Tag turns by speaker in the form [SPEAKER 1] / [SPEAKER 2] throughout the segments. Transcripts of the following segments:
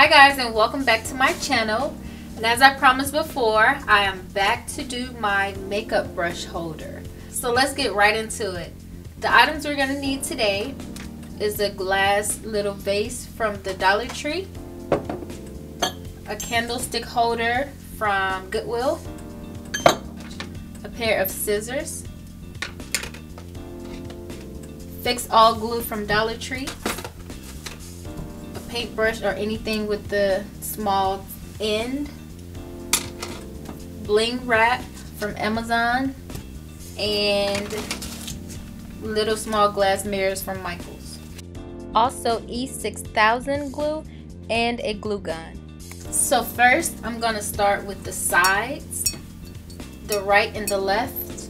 [SPEAKER 1] Hi guys, and welcome back to my channel. And as I promised before, I am back to do my makeup brush holder. So let's get right into it. The items we're going to need today is a glass little vase from the Dollar Tree, a candlestick holder from Goodwill, a pair of scissors, Fix All glue from Dollar Tree, a paintbrush or anything with the small end, bling wrap from Amazon, and little small glass mirrors from Michaels. Also E6000 glue and a glue gun. So first I'm going to start with the sides, the right and the left.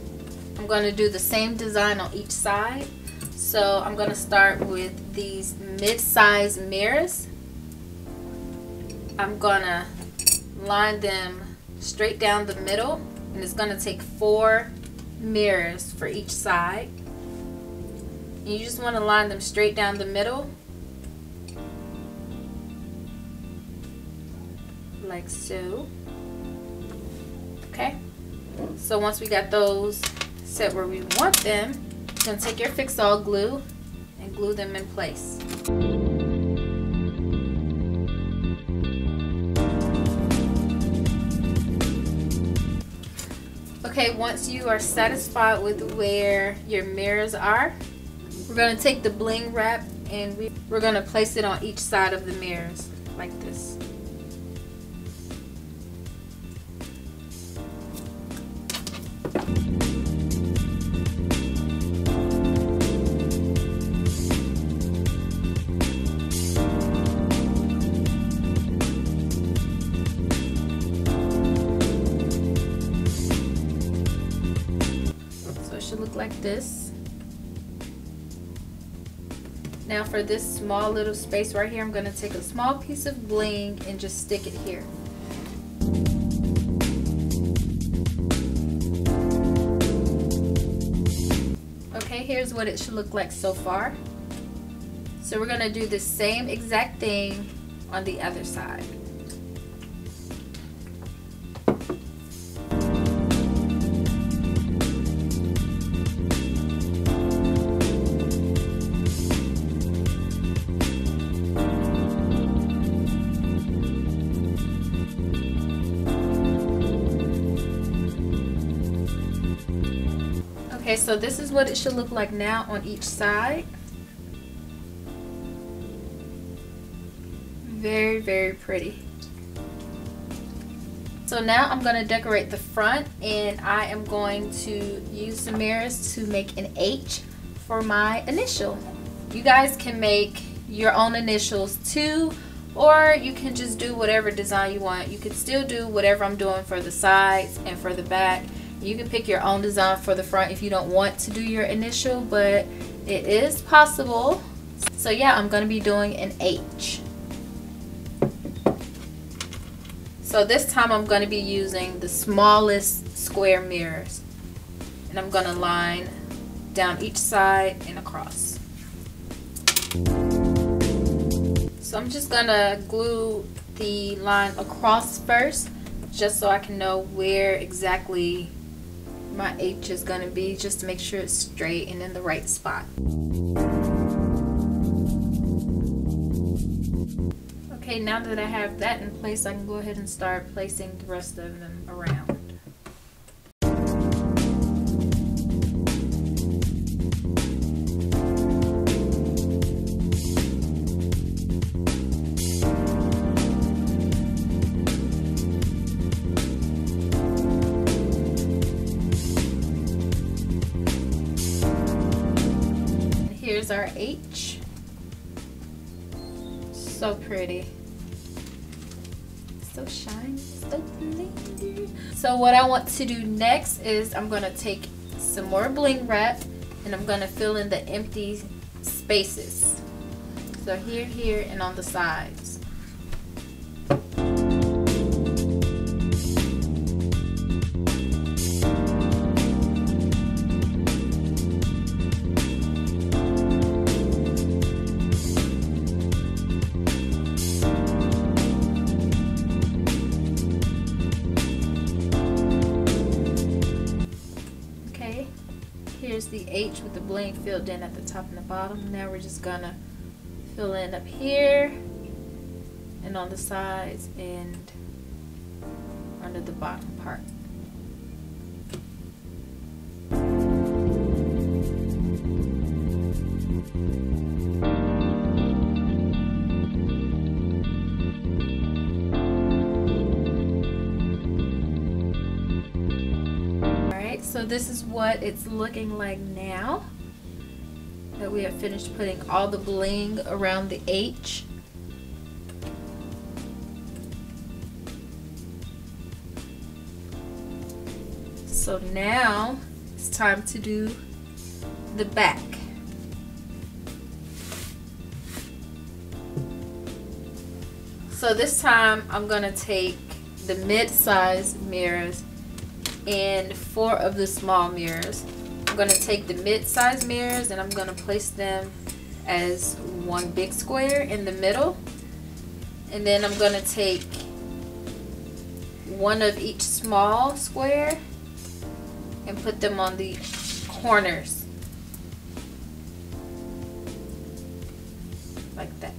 [SPEAKER 1] I'm going to do the same design on each side. So I'm going to start with these mid-size mirrors. I'm going to line them straight down the middle, and it's going to take 4 mirrors for each side. And you just want to line them straight down the middle, like so. Okay, so once we got those set where we want them, you're going to take your Fix All glue and glue them in place. Okay, once you are satisfied with where your mirrors are, we're going to take the bling wrap and we're going to place it on each side of the mirrors like this. Look like this. Now for this small little space right here, I'm going to take a small piece of bling and just stick it here. Okay, here's what it should look like so far. So we're going to do the same exact thing on the other side. Okay, so this is what it should look like now on each side. Very, very pretty. So now I'm going to decorate the front, and I am going to use the mirrors to make an H for my initial. You guys can make your own initials too, or you can just do whatever design you want. You can still do whatever I'm doing for the sides and for the back. You can pick your own design for the front if you don't want to do your initial, but it is possible. So yeah, I'm going to be doing an H. So this time I'm going to be using the smallest square mirrors, and I'm going to line down each side and across. So I'm just going to glue the line across first, just so I can know where exactly my H is going to be, just to make sure it's straight and in the right spot. Okay, now that I have that in place, I can go ahead and start placing the rest of them around. Here's our H. So pretty. So shiny, so pretty. So what I want to do next is I'm going to take some more bling wrap, and I'm going to fill in the empty spaces. So here, and on the sides. here's the H with the bling filled in at the top and the bottom. Now we're just gonna fill in up here and on the sides and under the bottom part. So this is what it's looking like now that we have finished putting all the bling around the H. So now it's time to do the back. So this time I'm going to take the mid-size mirrors and 4 of the small mirrors. I'm going to take the mid-size mirrors and I'm going to place them as one big square in the middle, and then I'm going to take one of each small square and put them on the corners like that.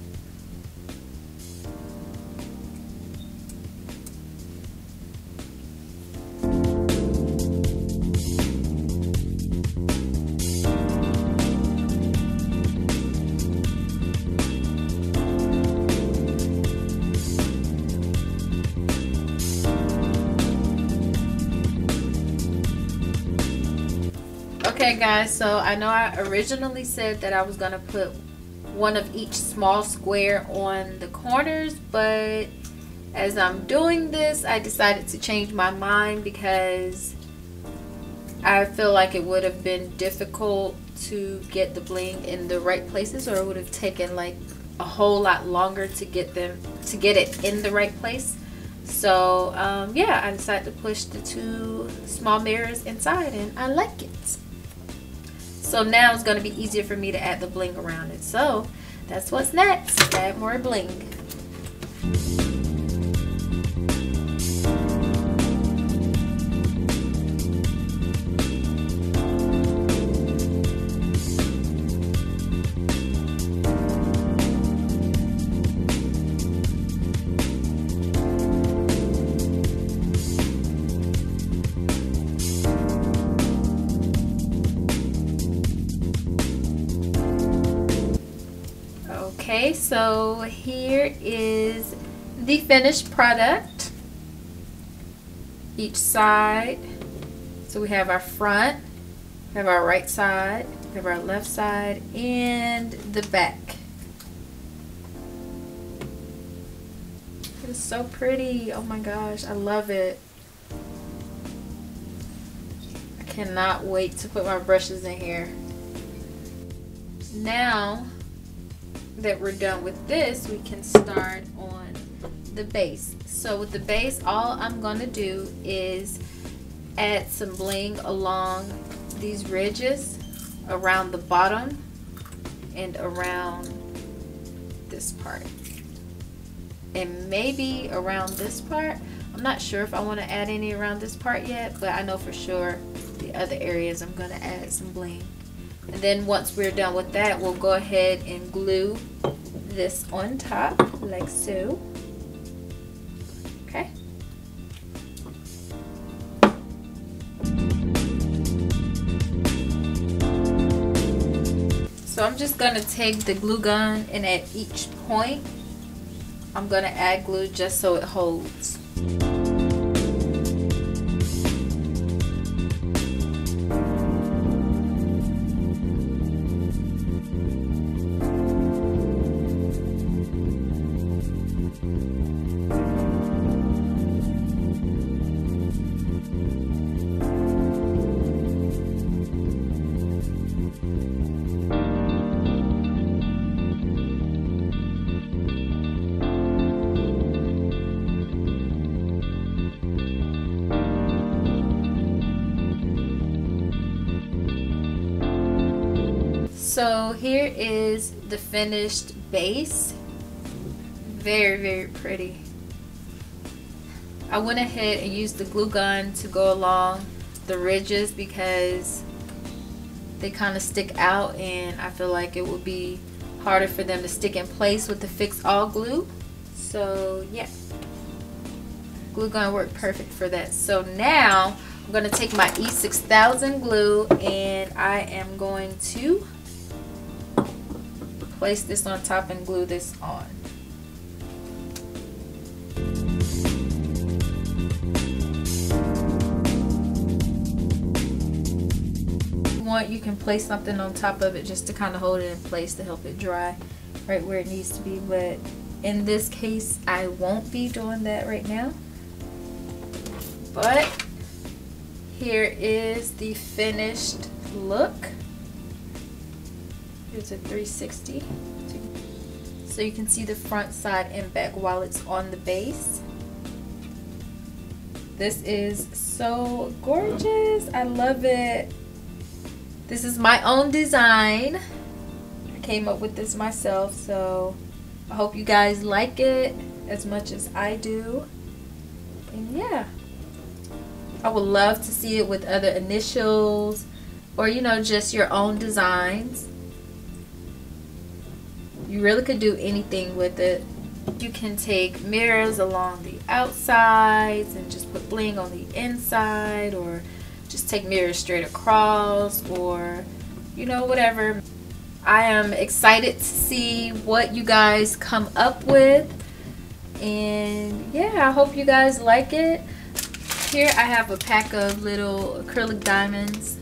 [SPEAKER 1] Okay guys, so I know I originally said that I was gonna put one of each small square on the corners, but as I'm doing this I decided to change my mind because I feel like it would have been difficult to get the bling in the right places, or it would have taken like a whole lot longer to get it in the right place. So yeah, I decided to push the 2 small mirrors inside and I like it. So now it's going to be easier for me to add the bling around it. So that's what's next. Add more bling. Okay, so here is the finished product. Each side. So we have our front, we have our right side, we have our left side, and the back. It is so pretty. Oh my gosh, I love it. I cannot wait to put my brushes in here. Now that we're done with this, we can start on the base. So with the base, all I'm going to do is add some bling along these ridges around the bottom and around this part, and maybe around this part. I'm not sure if I want to add any around this part yet, but I know for sure the other areas I'm going to add some bling. And then once we're done with that, we'll go ahead and glue this on top like so. Okay. So I'm just going to take the glue gun, and at each point I'm going to add glue just so it holds. So here is the finished base. Very, very pretty. I went ahead and used the glue gun to go along the ridges because they kind of stick out, and I feel like it would be harder for them to stick in place with the Fix All glue. So yeah, glue gun worked perfect for that. So now I'm going to take my E6000 glue, and I am going to place this on top and glue this on. You can place something on top of it just to kind of hold it in place to help it dry right where it needs to be, but in this case I won't be doing that right now. But here is the finished look. Here's a 360, so you can see the front, side, and back while it's on the base. This is so gorgeous. I love it. This is my own design. I came up with this myself, so I hope you guys like it as much as I do. And yeah, I would love to see it with other initials, or you know, just your own designs. You really could do anything with it. You can take mirrors along the outsides and just put bling on the inside, or just take mirrors straight across, or you know, whatever. I am excited to see what you guys come up with, and yeah, I hope you guys like it. Here I have a pack of little acrylic diamonds.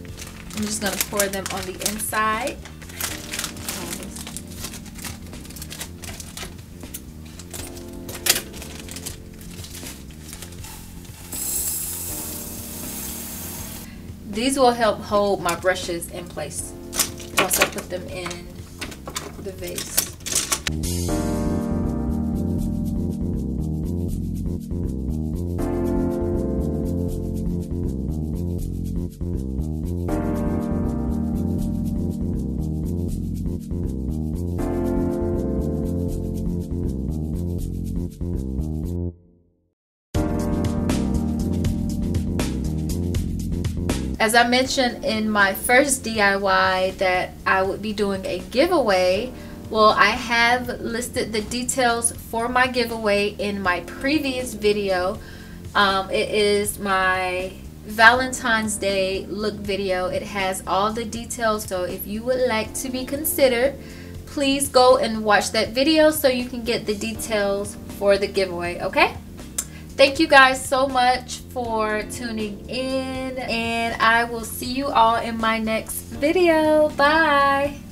[SPEAKER 1] I'm just going to pour them on the inside. These will help hold my brushes in place once I put them in the vase. As I mentioned in my first DIY that I would be doing a giveaway, well, I have listed the details for my giveaway in my previous video. It is my Valentine's Day look video. It has all the details, so if you would like to be considered, please go and watch that video so you can get the details for the giveaway, okay? Thank you guys so much for tuning in, and I will see you all in my next video. Bye!